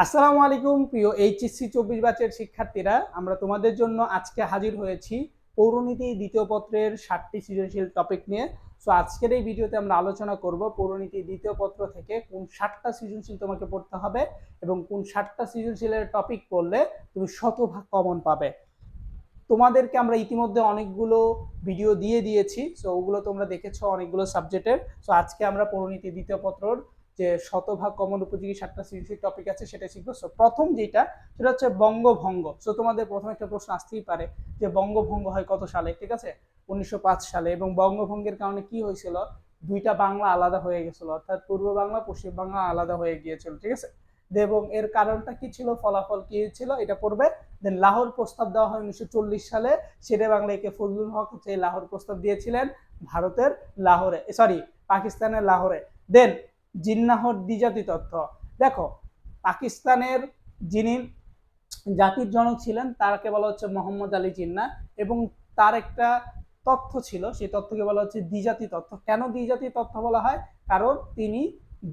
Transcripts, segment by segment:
আসসালামু আলাইকুম প্রিয় এইচএসসি 24 ব্যাচের শিক্ষার্থীরা, আমরা তোমাদের জন্য আজকে হাজির হয়েছি পৌরনীতি দ্বিতীয় পত্রের 7টি সৃজনশীল টপিক নিয়ে। সো আজকের এই ভিডিওতে আমরা আলোচনা করব পৌরনীতি দ্বিতীয় পত্র থেকে কোন 7টা সৃজনশীল তোমাকে পড়তে হবে এবং কোন 7টা সৃজনশীলের টপিক পড়লে তুমি শতভাগ কমন পাবে। তোমাদেরকে আমরা ইতিমধ্যে অনেকগুলো ভিডিও দিয়ে দিয়েছি, সো ওগুলো তোমরা দেখেছো অনেকগুলো সাবজেক্টের। সো আজকে আমরা পৌরনীতি দ্বিতীয় পত্রর যে শতভাগ কমন উপযোগী 7টা সৃজনশীল টপিক আছে সেটা শিখবো। সো প্রথম যেটা সেটা হচ্ছে বঙ্গভঙ্গ। সো তোমাদের প্রথম একটা প্রশ্ন আসতেই পারে যে বঙ্গভঙ্গ হয় কত সালে? ঠিক আছে, 1905 সালে। এবং বঙ্গভঙ্গের কারণে কি হয়েছিল? দুইটা বাংলা আলাদা হয়ে গেছিল, অর্থাৎ পূর্ব বাংলা পশ্চিম বাংলা আলাদা হয়ে গিয়েছিল। ঠিক আছে, এবং এর কারণটা কি ছিল, ফলাফল কি ছিল, এটা পড়বে। দেন লাহোর প্রস্তাব দেওয়া হয় 1940 সালে। শেরে বাংলা একে ফজলুল হক হচ্ছে লাহোর প্রস্তাব দিয়েছিলেন ভারতের লাহোরে, সরি পাকিস্তানের লাহোরে। দেন জিন্নাহর দ্বিজাতি তথ্য। দেখো, পাকিস্তানের যিনি জাতির জনক ছিলেন তাকে বলা হচ্ছে মোহাম্মদ আলী জিন্নাহ, এবং তার একটা তথ্য ছিল, সেই তথ্যকে বলা হচ্ছে দ্বিজাতি তথ্য। কেন দ্বিজাতি তথ্য বলা হয়? কারণ তিনি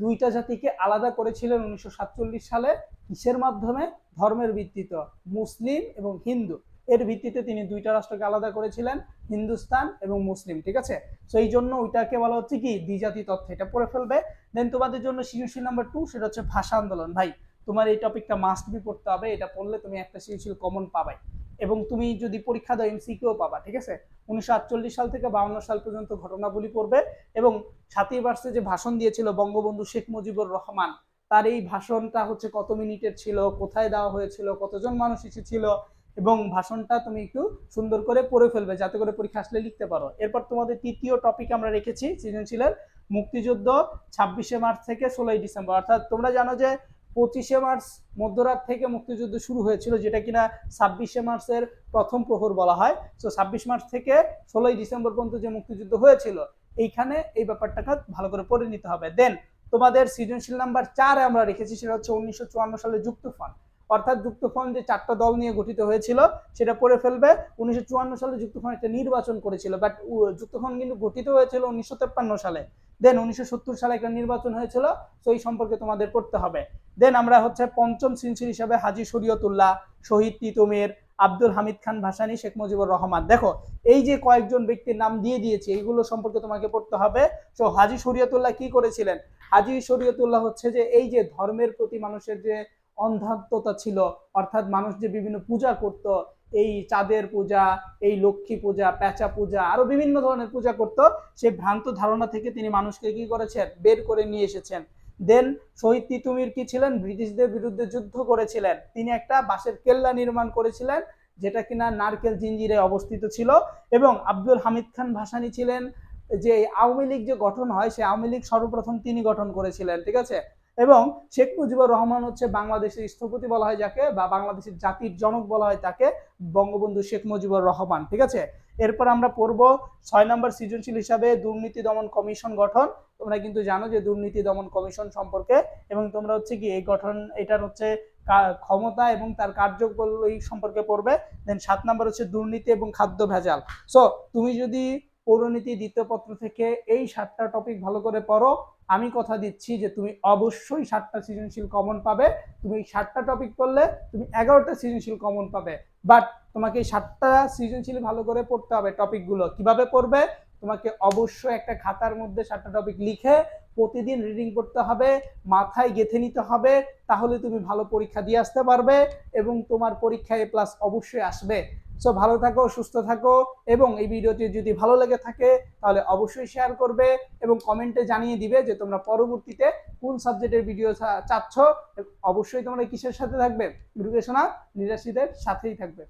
দুইটা জাতিকে আলাদা করেছিলেন 1947 সালে। কিসের মাধ্যমে? ধর্মের ভিত্তিতে, মুসলিম এবং হিন্দু এর ভিত্তিতে তিনি দুইটা রাষ্ট্রকে আলাদা করেছিলেন, হিন্দুস্তান এবং মুসলিম। ঠিক আছে, তো এই জন্য ওইটাকে বলা হচ্ছে কি দ্বিজাতি তথ্য। এটা পড়ে ফেলবে। দেন তোমাদের জন্য সৃজনশীল নাম্বার 2, সেটা হচ্ছে ভাষা আন্দোলন। ভাই, তোমার এই টপিকটা মাস্ট বি পড়তে হবে, এটা পড়লে তুমি একটা সৃজনশীল কমন পাবে এবং তুমি যদি পরীক্ষা দাও এমসিকিউ পাবা। ঠিক আছে, 1948 সাল থেকে 52 সাল পর্যন্ত ঘটনাবলী পড়বে। এবং 7ই মার্চে যে ভাষণ দিয়েছিল বঙ্গবন্ধু শেখ মুজিবুর রহমান, তার এই ভাষণটা হচ্ছে কত মিনিটের ছিল, কোথায় দেওয়া হয়েছিল, কতজন মানুষ এসেছিল, এবং ভাষণটা তুমি একটু সুন্দর করে পড়ে ফেলবে যাতে করে পরীক্ষা আসলে লিখতে পারো। এরপর তোমাদের তৃতীয় টপিক আমরা রেখেছি সৃজনশীলের মুক্তিযুদ্ধ 26শে মার্চ থেকে 16ই ডিসেম্বর। অর্থাৎ তোমরা জানো যে 25শে মার্চ মধ্যরাত থেকে মুক্তিযুদ্ধ শুরু হয়েছিল, যেটা কিনা 26শে মার্চের প্রথম প্রহর বলা হয়। তো 26 মার্চ থেকে 16ই ডিসেম্বর পর্যন্ত যে মুক্তিযুদ্ধ হয়েছিল, এইখানে এই ব্যাপারটাকে ভালো করে পড়ে নিতে হবে। দেন তোমাদের সৃজনশীল নাম্বার 4 আমরা রেখেছি, সেটা হচ্ছে 1954 সালে যুক্তফ্রন্ট। অর্থাৎ যুক্তফ্রন্ট যে 4টা দল নিয়ে গঠিত হয়েছিল সেটা পড়ে ফেলবে। 1954 সালে যুক্তফ্রন্ট একটা নির্বাচন করেছিল, বাট যুক্তফ্রন্ট কিন্তু গঠিত হয়েছিল 1953 সালে। দেন 1970 সালে একটা নির্বাচন হয়েছিল, তো এই সম্পর্কে তোমাদের পড়তে হবে। দেন আমরা হচ্ছে পঞ্চম সৃজনশীল হিসাবে হাজী শরীয়তুল্লাহ, শহীদ তিতুমির, আব্দুল হামিদ খান ভাসানী, শেখ মুজিবুর রহমান। দেখো, এই যে কয়েকজন ব্যক্তির নাম দিয়ে দিয়েছি, এইগুলো সম্পর্কে তোমাকে পড়তে হবে। তো হাজী শরীয়তুল্লাহ কি করেছিলেন? হাজী শরীয়তুল্লাহ হচ্ছে যে এই যে ধর্মের প্রতি মানুষের যে অন্ধাত্মতা ছিল, অর্থাৎ মানুষ যে বিভিন্ন পূজা করত, এই চাঁদের পূজা, এই লক্ষ্মী পূজা, পেঁচা পূজা, আরো বিভিন্ন ধরনের পূজা করত, সেই ভ্রান্ত ধারণা থেকে তিনি মানুষকে কি করেছেন? বের করে নিয়ে এসেছেন। দেন শহীদ তিতুমির কি ছিলেন? ব্রিটিশদের বিরুদ্ধে যুদ্ধ করেছিলেন। তিনি একটা বাঁশের কেল্লা নির্মাণ করেছিলেন, যেটা কিনা নারকেল জিঞ্জিরে অবস্থিত ছিল। এবং আব্দুল হামিদ খান ভাসানী ছিলেন, যে আওয়ামী লীগ যে গঠন হয়, সেই আওয়ামী লীগ সর্বপ্রথম তিনি গঠন করেছিলেন। ঠিক আছে, এবং শেখ মুজিবুর রহমান হচ্ছে বাংলাদেশের স্থপতি বলা হয় যাকে, বা বাংলাদেশের জাতির জনক বলা হয় তাকে, বঙ্গবন্ধু শেখ মুজিবুর রহমান। ঠিক আছে, এরপর আমরা পড়ব 6 নম্বর সৃজনশীল হিসাবে দুর্নীতি দমন কমিশন গঠন। তোমরা কিন্তু জানো যে দুর্নীতি দমন কমিশন সম্পর্কে, এবং তোমরা হচ্ছে কি এই গঠন, এটার হচ্ছে ক্ষমতা এবং তার কার্যকর এই সম্পর্কে পড়বে। দেন 7 নম্বর হচ্ছে দুর্নীতি এবং খাদ্য ভেজাল। সো তুমি যদি পৌরনীতি দ্বিতীয় পত্র থেকে এই 7টা টপিক ভালো করে পড়ো, আমি কথা দিচ্ছি যে তুমি অবশ্যই 7টা সৃজনশীল কমন পাবে। তুমি এই 7টা টপিক পড়লে তুমি 11টা সৃজনশীল কমন পাবে। বাট তোমাকে এই 7টা সৃজনশীল ভালো করে পড়তে হবে। টপিকগুলো কিভাবে পড়বে? তোমাকে অবশ্যই একটা খাতার মধ্যে 7টা টপিক লিখে প্রতিদিন রিডিং করতে হবে, মাথায় গেঁথে নিতে হবে, তাহলে তুমি ভালো পরীক্ষা দিয়ে আসতে পারবে এবং তোমার পরীক্ষায় এ প্লাস অবশ্যই আসবে। সো ভালো থাকো, সুস্থ থাকো, এবং এই ভিডিওটি যদি ভালো লেগে থাকে তাহলে অবশ্যই শেয়ার করবে এবং কমেন্টে জানিয়ে দিবে যে তোমরা পরবর্তীতে কোন সাবজেক্টের ভিডিও চাচ্ছ। অবশ্যই তোমরা কিসের সাথে থাকবে? এডুকেশনাল লিটারেসিদের সাথেই থাকবে।